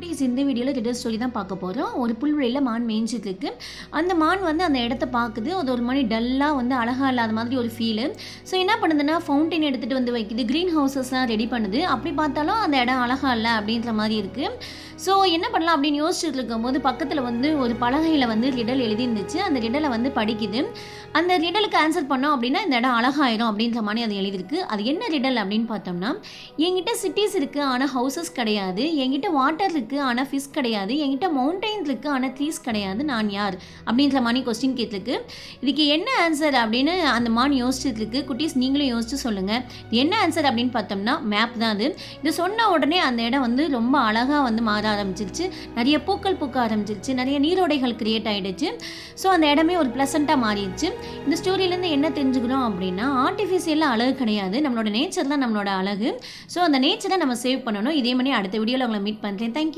குட்டீஸ் இந்த வீடியோவில் ரிடல் ஸ்டோரி தான் பார்க்க போகிறோம். ஒரு புல்வெளியில் மான் மேய்ஞ்சிட்டு இருக்கு. அந்த மான் வந்து அந்த இடத்த பார்க்குது. அது ஒரு மாதிரி டல்லாக வந்து அழகாக இல்லாத மாதிரி ஒரு ஃபீலு. ஸோ என்ன பண்ணுதுன்னா ஃபவுண்டைன் எடுத்துகிட்டு வந்து வைக்குது. க்ரீன் ஹவுசஸ்லாம் ரெடி பண்ணுது. அப்படி பார்த்தாலும் அந்த இடம் அழகாக இல்லை அப்படின்ற மாதிரி இருக்குது. ஸோ என்ன பண்ணலாம் அப்படின்னு யோசிச்சுட்டு இருக்கும்போது பக்கத்தில் வந்து ஒரு பலகையில் வந்து ரிடல் எழுதிருந்துச்சு. அந்த ரிடலை வந்து படிக்குது. அந்த ரிடலுக்கு ஆன்சர் பண்ணோம் அப்படின்னா இந்த இடம் அழகாயிரும் அப்படின்ற மாதிரி அது எழுதிருக்கு. அது என்ன ரிடல் அப்படின்னு பார்த்தோம்னா, என்கிட்ட சிட்டிஸ் இருக்குது ஆனால் ஹவுசஸ் கிடையாது, என்கிட்ட வாட்டர் இருக்குது ஆனால் ஃபிஷ் கிடையாது, என்கிட்ட மவுண்டைன் இருக்குது ஆனால் ட்ரீஸ் கிடையாது, நான் யார் அப்படின்ற மாதிரி கொஸ்டின் கேட்டிருக்கு. இதுக்கு என்ன ஆன்சர் அப்படின்னு அந்த மான் யோசிச்சுட்டு இருக்கு. குட்டீஸ் நீங்களும் யோசிச்சு சொல்லுங்கள். என்ன ஆன்சர் அப்படின்னு பார்த்தோம்னா மேப் தான் அது. இது சொன்ன உடனே அந்த இடம் வந்து ரொம்ப அழகாக வந்து மாற ஆரம்பிச்சிருச்சு. நிறைய பூக்கள் பூக்க ஆரம்பிச்சிருச்சு. நிறைய நீரோடைகள் கிரியேட் ஆகிடுச்சு. ஸோ அந்த இடமே ஒரு ப்ளசண்ட்டாக மாறிடுச்சு. இந்த ஸ்டோரியிலேருந்து என்ன தெரிஞ்சுக்கிறோம் அப்படின்னா, ஆர்டிஃபிஷியலாக அழகு கிடையாது, நம்மளோட நேச்சர் தான் நம்மளோட அழகு. ஸோ அந்த நேச்சரை நம்ம சேவ் பண்ணணும். இதே மாதிரி அடுத்த வீடியோவில் உங்களை மீட் பண்ணுறேன். தேங்க்யூ.